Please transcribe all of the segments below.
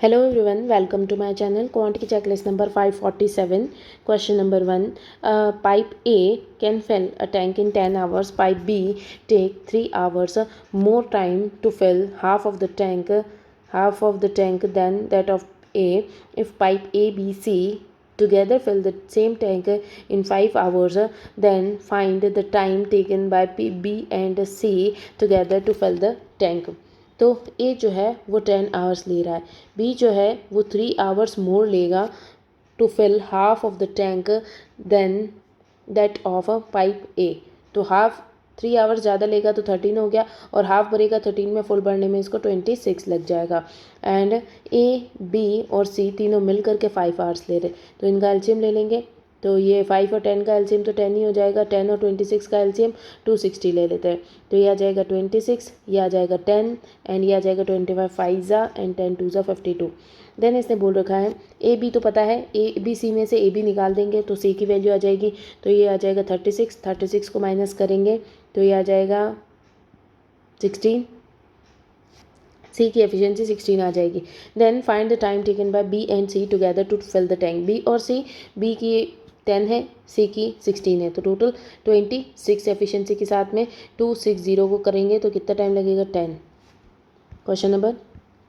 Hello everyone, welcome to my channel. Quantity checklist number 547. Question number 1. Pipe A can fill a tank in 10 hours. Pipe B take 3 hours more time to fill half of the tank than that of A. If pipe A, B, C together fill the same tank in 5 hours, then find the time taken by B and C together to fill the tank. तो ए जो है वो 10 hours ले रहा है, B जो है वो 3 आवर्स मोर लेगा to fill half of the tank then that of a pipe A. तो हाफ 3 आवर्स ज़्यादा लेगा तो 13 हो गया, और हाफ भरेगा 13 में, फुल भरने में इसको 26 लग जाएगा। एंड ए, बी और सी तीनों मिल करके 5 आवर्स ले रहे, तो इनका एलसीएम ले लेंगे। तो ये 5 और 10 का एलसीएम तो 10 ही हो जाएगा। 10 और 26 का एलसीएम 260 ले लेते हैं, तो ये आ जाएगा 26, ये आ जाएगा 10 एंड ये आ जाएगा 25 5 ज़ा एंड 10 2 ज़ा 52। देन इसने बोल रखा है ए बी, तो पता है ए बी सी में से ए बी निकाल देंगे तो सी की वैल्यू आ जाएगी, तो ये आ जाएगा 36 को माइनस करेंगे तो ये आ जाएगा 16, सी की एफिशिएंसी 16 आ जाएगी। Then find the time taken by B and C together to fill the tank. B और सी, बी की 10 है, सी की 16 है, तो टोटल 26 एफिशिएंसी के साथ में 260 को करेंगे तो कितना टाइम लगेगा 10। Question number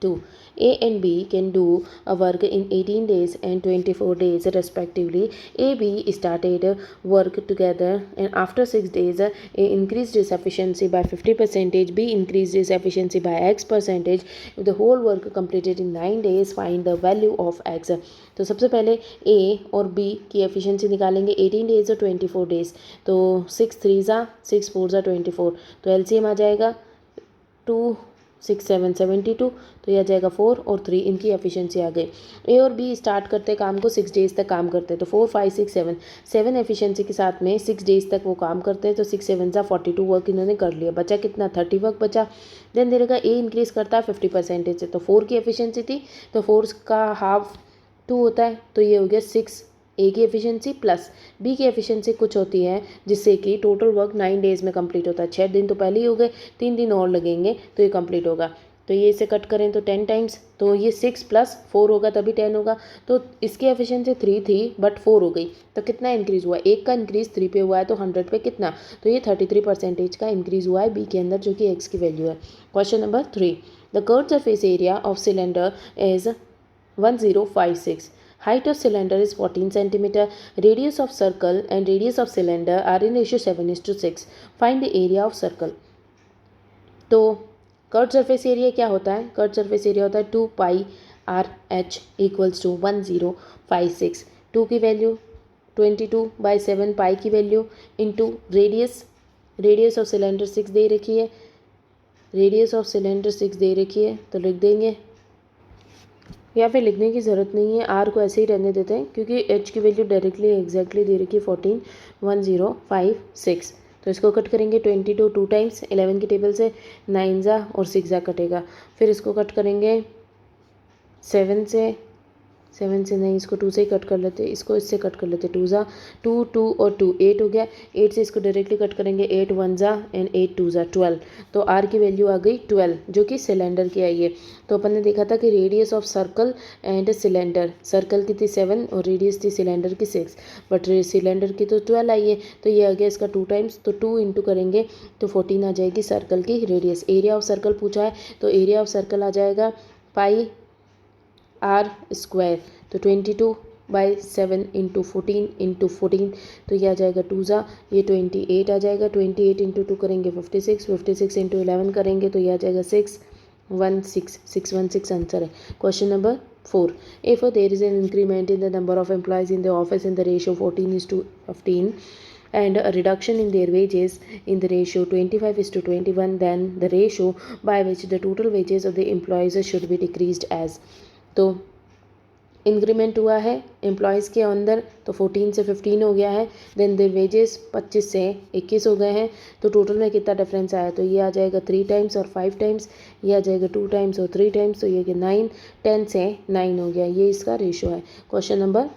2. A and B can do a work in 18 days and 24 days respectively. A, B started work together and after 6 days A increased his efficiency by 50%, B increased his efficiency by X%. If the whole work completed in 9 days, find the value of X. तो सबसे पहले A और B की efficiency निकालेंगे 18 days और 24 days, तो 6 3 ज़ा 6 4 ज़ा 24, तो एलसीएम आ जाएगा 2 6 7 72, तो यह आ जाएगा 4 और 3, इनकी एफिशिएंसी आ गई। ए और बी स्टार्ट करते काम को 6 डेज़ तक काम करते हैं, तो 4 5 6 7 एफिशिएंसी के साथ में 6 डेज़ तक वो काम करते हैं, तो 6 7 ज़ा 42 वर्क इन्होंने कर लिया, बचा कितना 30 वर्क बचा। देन देगा ए इंक्रीज़ करता है 50% से, तो 4 की एफिशिएंसी थी तो 4 का हाफ 2 होता है, तो ये हो गया 6 ए की एफिशिएंसी प्लस बी की एफिशिएंसी कुछ होती है जिससे कि टोटल वर्क 9 डेज़ में कंप्लीट होता है। 6 दिन तो पहले ही हो गए, 3 दिन और लगेंगे तो ये कंप्लीट होगा। तो ये इसे कट करें तो 10 टाइम्स, तो ये 6 + 4 होगा तभी 10 होगा, तो इसकी एफिशिएंसी 3 थी बट 4 हो गई, तो कितना इंक्रीज़ हुआ, एक का इंक्रीज़ 3 पे हुआ है तो 100 पे कितना, तो ये 33% का इंक्रीज़ हुआ है बी के अंदर, जो कि एक्स की वैल्यू है। Question number 3. The curve surface area of cylinder is 1056. Height of cylinder is 14 cm. Radius of circle and radius of cylinder are in ratio 7:6. Find the area of circle. तो curve surface area क्या होता है, curve surface area होता है 2 पाई R H equals to 1056। 2 की value 22/7, पाई की value into radius of cylinder 6 दे रखी है, रेडियस ऑफ सिलेंडर 6 दे रखी है तो लिख देंगे, या फिर लिखने की ज़रूरत नहीं है, आर को ऐसे ही रहने देते हैं क्योंकि एच की वैल्यू डायरेक्टली एग्जैक्टली दे रखी है 14 1056। तो इसको कट करेंगे 22 2 टाइम्स 11 की टेबल से, 9 ज़ा और 6 ज़ा कटेगा, फिर इसको कट करेंगे 7 से नहीं, इसको 2 से ही कट कर लेते, इसको इससे कट कर लेते, 2 ज़ा 2 2 और 2 8 हो गया, 8 से इसको डायरेक्टली कट करेंगे, 8 1 ज़ा एंड 8 2 ज़ा 12, तो आर की वैल्यू आ गई 12 जो कि सिलेंडर की आई है। तो अपन ने देखा था कि radius of circle and cylinder, circle की थी 7 और रेडियस थी सिलेंडर की 6, बट सिलेंडर की तो 12 आई है, तो ये आ गया इसका 2 टाइम्स, तो 2 इंटू करेंगे तो 14 आ जाएगी सर्कल की रेडियस। एरिया ऑफ सर्कल पूछा है तो एरिया ऑफ सर्कल आ जाएगा पाई आर स्क्वायर, तो 22/7 इंटू 14, तो ये आ जाएगा 2 ज़ा, ये 28 आ जाएगा, 28 इंटू 2 करेंगे 56, 56 इंटू 11 करेंगे तो ये आ जाएगा 616 आंसर है। Question number 4. If there is an increment in the number of employees in the office in the ratio 14:15 and a reduction in their wages in the ratio 25:21, then the ratio by which the total wages of the employees should be decreased as. तो increment हुआ है employees के अंदर तो 14 से 15 हो गया है, देन देयर वेजेस 25 से 21 हो गए हैं, तो टोटल में कितना डिफरेंस आया, तो ये आ जाएगा 3 टाइम्स और 5 टाइम्स, ये आ जाएगा 2 टाइम्स और 3 टाइम्स, तो ये कि 9 10 से 9 हो गया, ये इसका रेशो है। Question number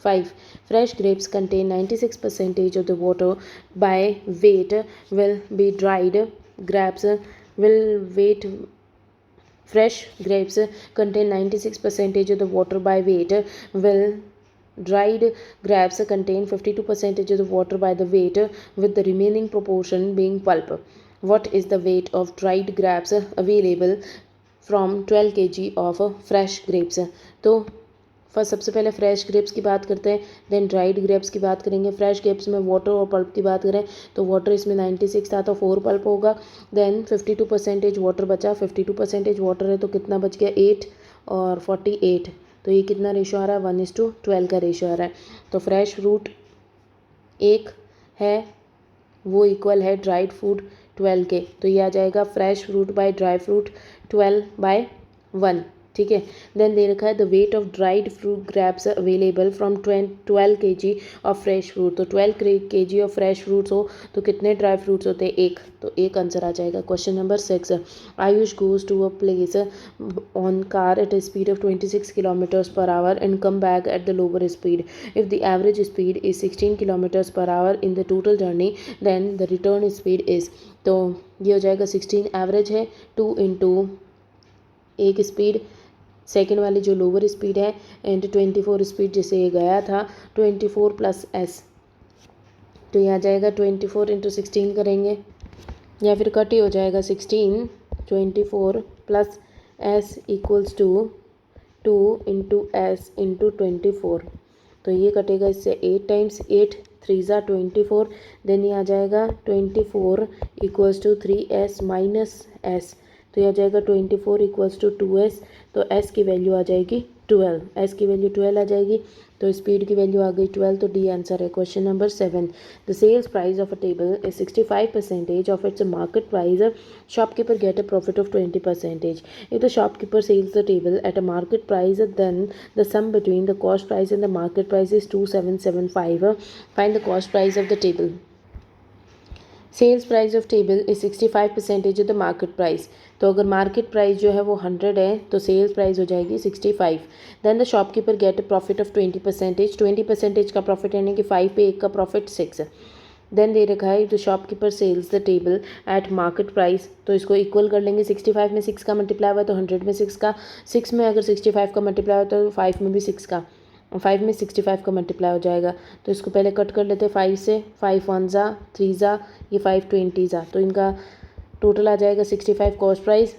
5. Fresh grapes contain 96% of the water. By weight will be dried grapes will weight fresh grapes contain 96% of the water by weight, while dried grapes contain 52% of the water by the weight, with the remaining proportion being pulp. What is the weight of dried grapes available from 12 kg of fresh grapes? तो first सबसे पहले fresh grapes की बात करते हैं, then dried grapes की बात करेंगे. फ्रेश ग्रेप्स में वाटर और पल्प की बात करें तो वाटर इसमें 96 था तो 4 पल्प होगा. देन 52% वाटर बचा. 52% वाटर है तो कितना बच गया? 8 और 48. तो ये कितना रेशो आ रहा है? 1:12 का रेशो आ रहा है. तो फ्रेश फ्रूट 1 है वो इक्वल है ड्राइड फ्रूट 12 के. तो ये आ जाएगा fresh fruit by dry fruit 12/1. ठीक है. देन दे रखा है the weight of dried fruit grapes available from 12 kg of fresh fruit. तो 12 kg ऑफ फ्रेश फ्रूट्स हो तो कितने ड्राई फ्रूट्स होते हैं? 1. तो 1 आंसर आ जाएगा. Question number 6. Ayush goes to a place on car at a speed of 26 km/h and come back at the lower speed. If the average speed is 16 km/h in the total journey, then the return speed is. तो ये हो जाएगा 16 average है, 2 into एक speed second वाली जो lower speed है and 24 speed जिसे ये गया था 24 प्लस एस. तो ये आ जाएगा 24 इंटू 16 करेंगे या फिर कट ही हो जाएगा 16 24 plus s equals to 2 into s into 24. तो ये कटेगा इससे 8 टाइम्स. 8 3 ज़ा 24. देन ये आ जाएगा 24 equals to 3s minus S. तो ये आ जाएगा 24 इक्वल्स टू 2s. तो s की वैल्यू आ जाएगी 12. s की वैल्यू 12 आ जाएगी. तो स्पीड की वैल्यू आ गई 12. तो डी आंसर है. Question number 7. The sales price of a table is 65% of its market price. Shopkeeper get a profit of 20%. If the shopkeeper sells the table at a market price, then the sum between the cost price and the market price is 2775. Find the cost price of the table. Sales price of table is 65% of the market price. तो अगर market price जो है वो 100 है तो sales price हो जाएगी 65. Then the shopkeeper get a profit of 20%. 20% का प्रॉफिट यानी कि 5 पे 1 का प्रॉफिट 6. देन दे रखा है the shopkeeper sells the table at market price. तो इसको इक्वल कर लेंगे. 65 में 6 का मल्टीप्लाई हुआ तो 100 में 6 का. 6 में अगर 65 का मल्टीप्लाई हुआ तो 5 में भी 6 का. 5 में 65 का मल्टीप्लाई हो जाएगा. तो इसको पहले कट कर लेते हैं 5 से. 5 1 ज़ा 3 ज़ा ये 5 20 ज़ा. तो इनका टोटल आ जाएगा 65 कॉस्ट प्राइस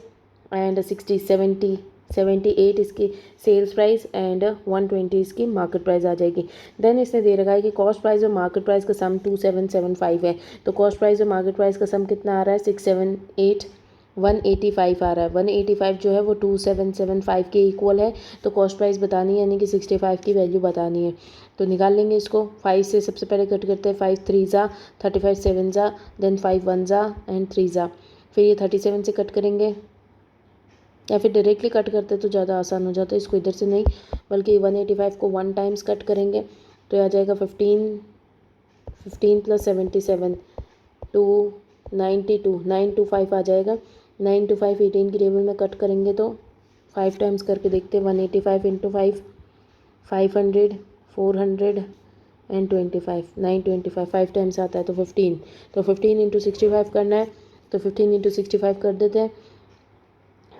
एंड 78 इसकी सेल्स प्राइस एंड 120 इसकी मार्केट प्राइस आ जाएगी. देन इसने दे रखा है कि कॉस्ट प्राइस और मार्केट प्राइस का सम 2775 है. तो कॉस्ट प्राइस और मार्केट प्राइस का सम कितना आ रहा है? 678 185 आ रहा है. 185 जो है वो 2775 के इक्वल है. तो कॉस्ट प्राइस बतानी है यानी कि 65 की वैल्यू बतानी है. तो निकाल लेंगे इसको. 5 से सबसे पहले कट करते हैं. 5 3 ज़ा 35 7 ज़ा देन 5 1 ज़ा एंड 3 ज़ा. फिर ये 37 से कट करेंगे या फिर डायरेक्टली कट करते तो ज़्यादा आसान हो जाता है. इसको इधर से नहीं बल्कि 185 को 1 टाइम्स कट करेंगे तो ये आ जाएगा 15 प्लस 77 292 925 आ जाएगा. 925 18 की टेबल में कट करेंगे तो 5 टाइम्स करके देखते हैं. 185 इंटू 5 500 400 एंड 25 925 5 टाइम्स आता है तो 15. तो 15 इंटू 65 करना है तो 15 इंटू 65 कर देते हैं.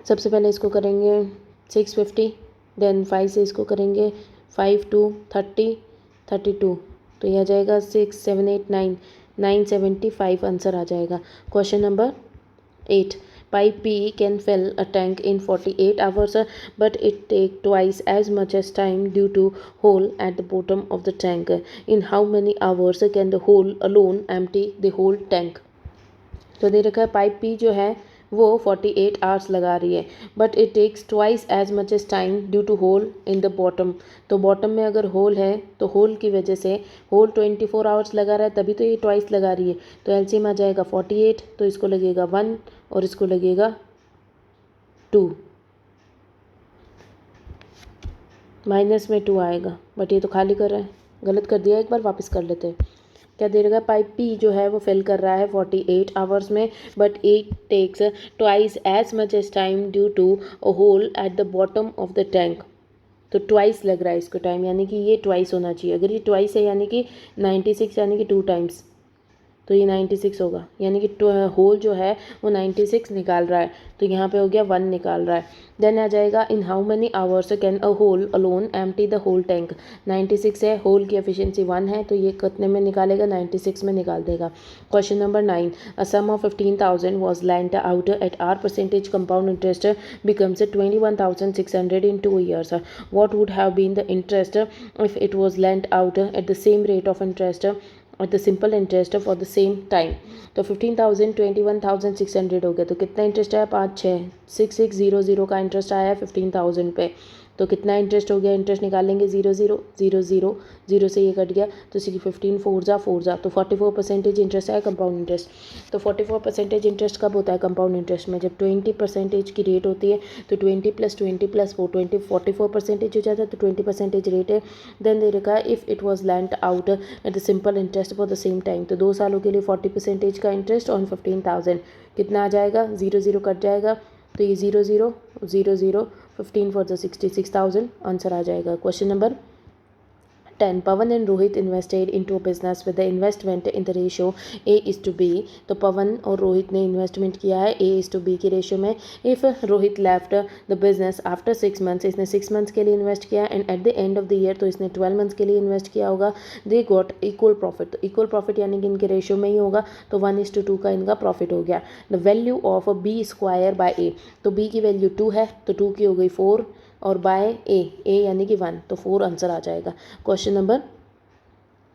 सबसे पहले इसको करेंगे 650. देन 5 से इसको करेंगे 5 2 30 32. तो यह आ जाएगा 6 7 8 9 975 आंसर आ जाएगा. Question number 8. Pipe P can fill a tank in 48 hours, but it take twice as much as time due to hole at the bottom of the tank. In how many hours can the hole alone empty the whole tank? तो दे रखा है pipe P जो है वो 48 hours लगा रही है but it takes twice as much as time due to hole in the bottom. तो बॉटम में अगर होल है तो होल की वजह से होल 24 आवर्स लगा रहा है तभी तो ये ट्वाइस लगा रही है. तो एलसीएम आ जाएगा 48. तो इसको लगेगा 1 और इसको लगेगा 2. माइनस में 2 आएगा बट ये तो खाली कर रहा है. गलत कर दिया. एक बार वापस कर लेते हैं. क्या दे रहा है? पाइप पी जो है वो फिल कर रहा है 48 आवर्स में but it takes twice as much as time due to a hole at the bottom of the tank. तो ट्वाइस लग रहा है इसको टाइम यानी कि ये ट्वाइस होना चाहिए. अगर ये ट्वाइस है यानी कि 96 यानी कि 2 टाइम्स. तो ये 96 होगा, यानी कि होल जो है वो 96 निकाल रहा है, तो यहाँ पे हो गया 1 निकाल रहा है। देन आ जाएगा in how many hours can a hole alone empty the whole tank. 96 है, होल की एफिशिएंसी 1 है, तो ये कितने में निकालेगा, 96 में निकाल देगा। Question number 9, a sum of 15,000 was lent out at r percentage compound interest becomes 21,600 in 2 years. What would have been the interest if it was lent out at the same rate of interest at the simple interest for the same time? तो 15,000 21,600 हो गया, तो कितना interest आया, 5,6,6,0,0 का interest आया है 15,000 पे। तो कितना इंटरेस्ट हो गया, इंटरेस्ट निकालेंगे 0 से ये कट गया, तो 15 4 जा, तो 44% इंटरेस्ट आया कंपाउंड इंटरेस्ट। तो 44% इंटरेस्ट कब होता है कंपाउंड इंटरेस्ट में, जब 20% की रेट होती है, तो 20 + 20 + 4 20 44% हो जाता है, तो 20% रेट है। देन दे रखा है if it was land out at the simple interest for the same time, तो 2 सालों के लिए 40% का इंटरेस्ट ऑन 15,000 कितना आ जाएगा, 0 कट जाएगा, तो ये 0 15 फॉर द 66,000 आंसर आ जाएगा। Question number 10, Pawan and Rohit invested into a business with the investment in the ratio A:B। तो पवन और रोहित ने इन्वेस्टमेंट किया है A:B की रेशियो में। If Rohit left the business after 6 months, इसने 6 मंथ्स के लिए इन्वेस्ट किया, and at the end of the year, तो इसने 12 मंथ्स के लिए इन्वेस्ट किया होगा। दे गॉट इक्वल प्रॉफिट, तो इक्वल प्रॉफिट यानी कि इनके रेशियो में ही होगा, तो 1:2 का इनका प्रॉफिट हो गया। The value of B² by A, तो B की वैल्यू 2 है, तो 2 की हो गई 4, और बाय ए यानी कि 1, तो 4 आंसर आ जाएगा। Question number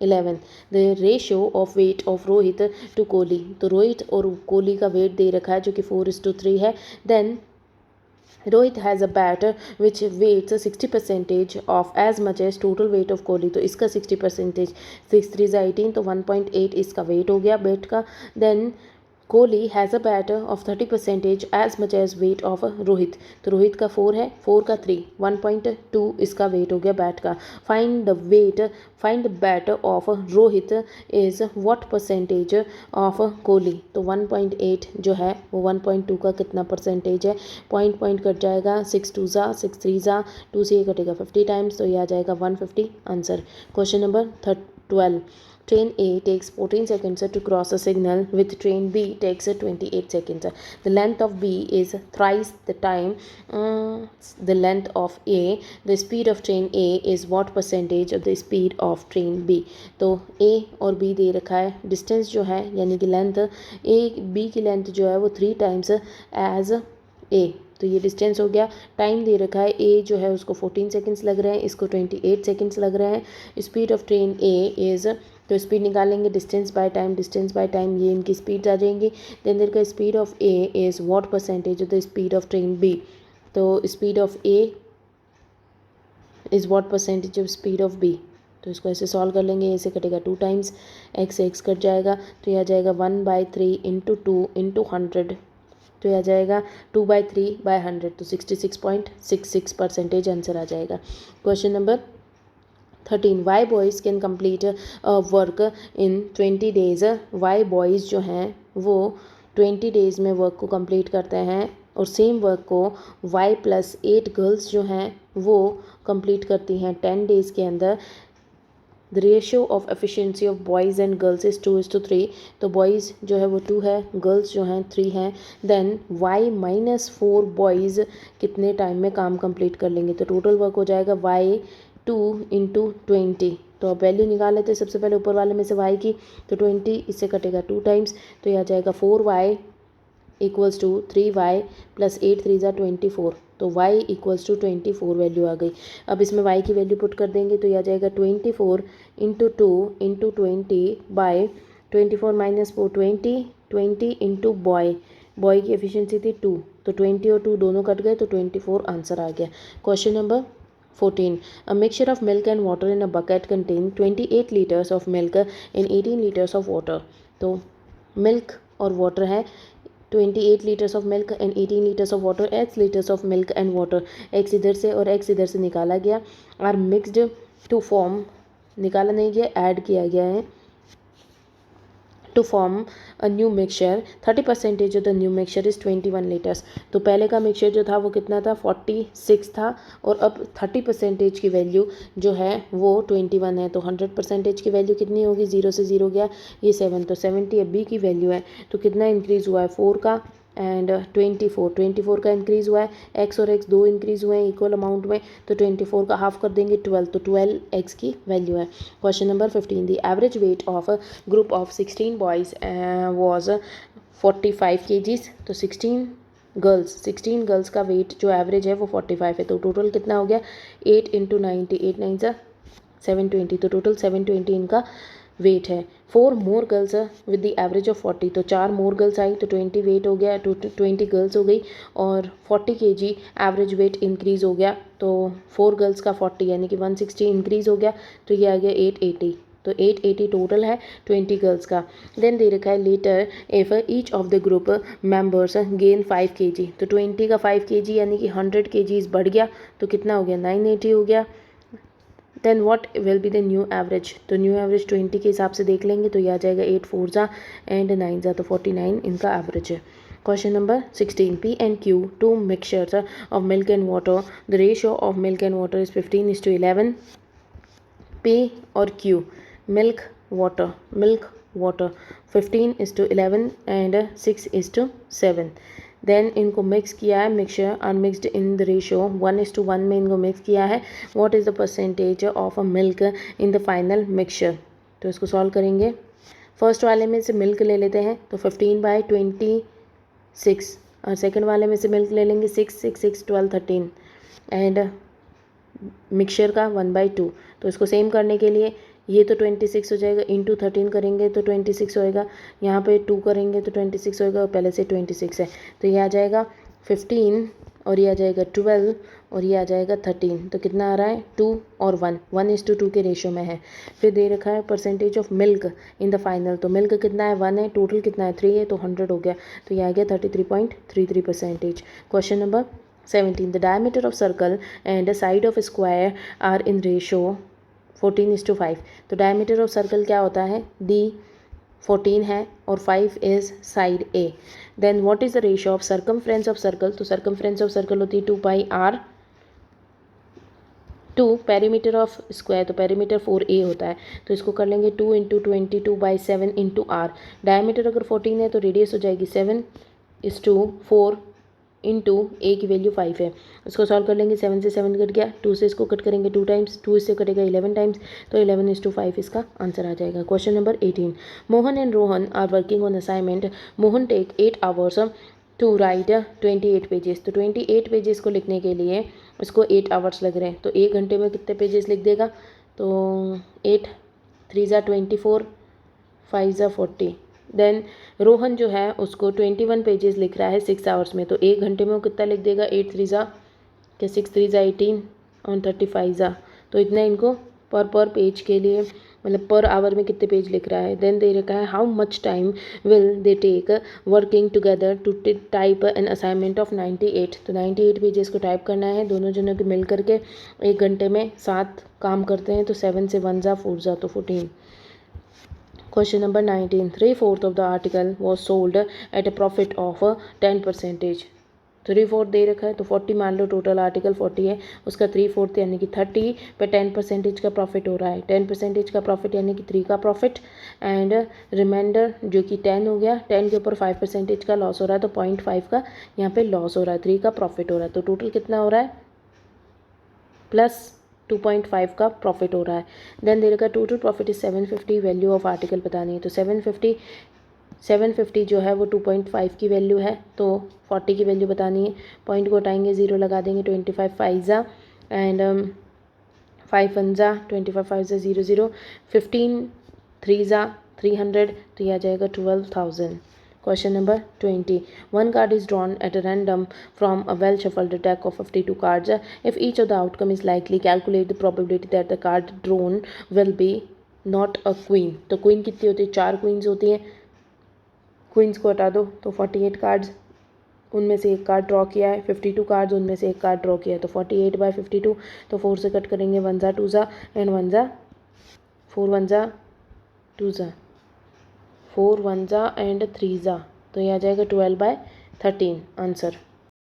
11, the ratio of weight of Rohit to Kohli, तो रोहित और कोहली का वेट दे रखा है जो कि 4:3 है। Then Rohit has a batter which weights 60% of as much as total weight of Kohli, तो इसका 60%, 6 3 18, तो 1.8 इसका वेट हो गया बैट का। Then Kohli has a batter of 30% as much as weight of Rohit, तो रोहित का 4 है, 4 का 3 1.2 इसका वेट हो गया बैट का। Find the batter of Rohit is what percentage of Kohli, तो 1.8 जो है वो 1.2 का कितना परसेंटेज है, पॉइंट कट जाएगा, 6 2 जा 6 3 जा, 2 से ये कटेगा 50 टाइम्स, तो ये आ जाएगा 150 answer. Question number 12, train A takes 14 seconds to cross a signal with train B takes 28 seconds. The length of B is thrice the time the length of A. The speed of train A is what percentage of the speed of train B? तो A और B दे रखा है, distance जो है यानी कि length A B की length जो है वो 3 टाइम्स एज A, तो ये डिस्टेंस हो गया। टाइम दे रखा है A जो है उसको 14 सेकंड्स लग रहे हैं, इसको 28 सेकंड्स लग रहे हैं। Speed of train A is, तो स्पीड निकालेंगे डिस्टेंस बाय टाइम, ये इनकी स्पीड आ जाएंगी। देन देयर का speed of A is what percentage of the speed of train B, तो speed of A is what percentage of speed of B, तो इसको ऐसे सॉल्व कर लेंगे, ऐसे कटेगा 2 टाइम्स, x से x कट जाएगा, तो ये आ जाएगा 1/3 × 2 × 100, तो यह आ जाएगा 2/3/100, तो 66.66% आंसर आ जाएगा। Question number 13, y boys can complete work in 20 days. Y boys जो हैं वो 20 डेज़ में वर्क को कंप्लीट करते हैं, और सेम वर्क को वाई + 8 गर्ल्स जो हैं वो कंप्लीट करती हैं 10 डेज़ के अंदर। The ratio of efficiency of boys and girls is 2:3, तो बॉयज़ जो है वो 2 है, गर्ल्स जो हैं 3 हैं। देन y - 4 बॉयज़ कितने टाइम में काम कंप्लीट कर लेंगे, तो टोटल वर्क हो जाएगा y 2 × 20, तो अब वैल्यू निकाल लेते हैं सबसे पहले ऊपर वाले में से y की, तो 20 इससे कटेगा 2 टाइम्स, तो यह आ जाएगा 4y = 3y + 8 3 = 24, तो y = 24 वैल्यू आ गई। अब इसमें y की वैल्यू पुट कर देंगे, तो यह आ जाएगा 24 × 2 × 20/24 - 4 20 × बॉय की एफिशिएंसी थी 2, तो 20 और 2 दोनों कट गए, तो 24 आंसर आ गया। Question number 14, a mixture of milk and water in a bucket contain 28 liters of milk and 18 liters of water। तो मिल्क और वाटर है, 28 litres of milk and 18 litres of water, x litres of milk and water, x इधर से और x इधर से निकाला गया, आर मिक्सड टू फॉर्म, निकाला नहीं गया, ऐड किया गया है to form a new mixture 30% of the new mixture is 21 litres. तो पहले का मिक्सचर जो था वो कितना था 46 था, और अब 30% की वैल्यू जो है वो 21 है। तो 100% की वैल्यू कितनी होगी, 0 से 0 गया ये 7, तो 70 अब बी की वैल्यू है। तो कितना इंक्रीज़ हुआ है 4 का, एंड 24 का इंक्रीज़ हुआ है। एक्स और एक्स दो इंक्रीज़ हुए हैं इक्वल अमाउंट में, तो 24 का हाफ कर देंगे 12, तो 12 एक्स की वैल्यू है। Question number 15, the average weight of a group of 16 boys was 45 kgs। तो 16 गर्ल्स का वेट जो एवरेज है वो 45 है। तो टोटल कितना हो गया 8 × 90, 8 9 720, तो टोटल 720 इनका वेट है। 4 more girls with the average of 40, तो 4 मोर गर्ल्स आई तो 20 वेट हो गया, 20 गर्ल्स हो गई, और 40 kg एवरेज वेट इंक्रीज़ हो गया। तो 4 गर्ल्स का 40 यानी कि 160 इंक्रीज़ हो गया, तो ये आ गया 880। तो 880 टोटल है 20 गर्ल्स का। देन दे रखा है later if each of the group members gain 5 kg, तो 20 का 5 kg यानी कि 100 kg बढ़ गया, तो कितना हो गया 980 हो गया। Then what will be the new average, तो न्यू एवरेज 20 के हिसाब से देख लेंगे, तो यह आ जाएगा 8 4 ज़ा एंड 9 ज़ा, तो 49 इनका एवरेज है। Question number 16, P and Q two mixtures of milk and water, the ratio of milk and water is 15:11। P और Q milk water 15:11 and 6:7। Then इनको मिक्स किया है, mixture unmixed in the ratio 1:1 में इनको mix किया है। What is the percentage of a milk in the final mixture, तो इसको सॉल्व करेंगे। फर्स्ट वाले में से मिल्क ले लेते हैं, तो 15/26, और सेकंड वाले में से मिल्क ले लेंगे 6 6 6 12 13, एंड मिक्सचर का 1/2। तो इसको सेम करने के लिए ये तो 26 हो जाएगा, इंटू 13 करेंगे तो 26 होएगा, यहाँ पे 2 करेंगे तो 26 होएगा, और पहले से 26 है, तो ये आ जाएगा 15, और ये आ जाएगा 12, और ये आ जाएगा 13। तो कितना आ रहा है 2 और 1:2 के रेशियो में है। फिर दे रखा है percentage of milk in the final, तो मिल्क कितना है 1 है, टोटल कितना है 3 है, तो 100 हो गया, तो ये आ गया 33.33%। Question number 17, the diameter of circle and the side of a square are in ratio 14:5। तो diameter of circle क्या होता है, d 14 है और 5 is side A। then what is the ratio of circumference of circle, तो circumference of circle होती है 2πr to perimeter of square, तो पेरीमीटर 4a होता है, तो इसको कर लेंगे 2 × 22/7 × r। डायमीटर अगर 14 है तो रेडियस हो जाएगी 7:4 इंटू ए की वैल्यू 5 है। इसको सॉल्व कर लेंगे, 7 से 7 कट गया, 2 से इसको कट करेंगे 2 टाइम्स, 2 इससे कटेगा 11 टाइम्स, तो 11:5 इसका आंसर आ जाएगा। Question number 18, Mohan and Rohan are working on assignment. Mohan take 8 hours to write 28 pages. तो 28 पेजेस को लिखने के लिए इसको 8 आवर्स लग रहे हैं, तो 1 घंटे में कितने पेजेस लिख देगा, तो 8 3 ज़ा 24 5 ज़ा 40। देन रोहन जो है उसको 21 पेजेस लिख रहा है 6 आवर्स में, तो 1 घंटे में वो कितना लिख देगा 8 3 ज़ा क्या 6 3 ज़ा 18 और 35 ज़ा, तो इतना इनको पर पेज के लिए मतलब पर आवर में कितने पेज लिख रहा है। देन दे रखा है how much time will they take working together to type an assignment of 98। तो 98 पेजेस को टाइप करना है दोनों जनों के मिल करके 1 घंटे में 7 काम करते हैं, तो 7 से 1 ज़ा 4 ज़ा, तो 14। Question number 19, 3/4 of the article was sold at a profit of 10%। 3/4 दे रखा है, तो 40 मान लो, टोटल आर्टिकल 40 है, उसका 3/4 यानी कि 30 पे 10% का प्रॉफिट हो रहा है। 10% का प्रॉफिट यानी कि 3 का प्रॉफिट, एंड रिमाइंडर जो कि 10 हो गया, 10 के ऊपर 5% का लॉस हो रहा है, तो 0.5 का यहाँ पे लॉस हो रहा है, 3 का प्रॉफिट हो रहा है, तो टोटल कितना हो रहा है प्लस 2.5 का प्रॉफिट हो रहा है। देन दे रखा total profit is 750, value of article बतानी है, तो 750 जो है वो 2.5 की वैल्यू है, तो 40 की वैल्यू बतानी है। पॉइंट को हटाएंगे, 0 लगा देंगे, 25 5 ज़ा एंड 5 1 ज़ा 25 5 ज़ा 0 0, 15 3 ज़ा 300, तो यह आ जाएगा 12,000। Question number 20. One card is drawn at a random from a well-shuffled deck of 52 cards. If each of the outcome is likely, calculate the probability that the card drawn will be not a queen. तो queen कितनी होती है, 4 queens होती हैं, queens को हटा दो, तो 48 cards, उनमें से एक कार्ड ड्रॉ किया है, 52 कार्ड्स उनमें से एक कार्ड ड्रॉ किया है, तो 48/52, तो 4 से कट करेंगे 1 ज़ा 2 ज़ा एंड 1 ज़ा 4 1 ज़ा 2 ज़ा 4 1 जा एंड 3 जा, तो ये आ जाएगा 12/13 आंसर।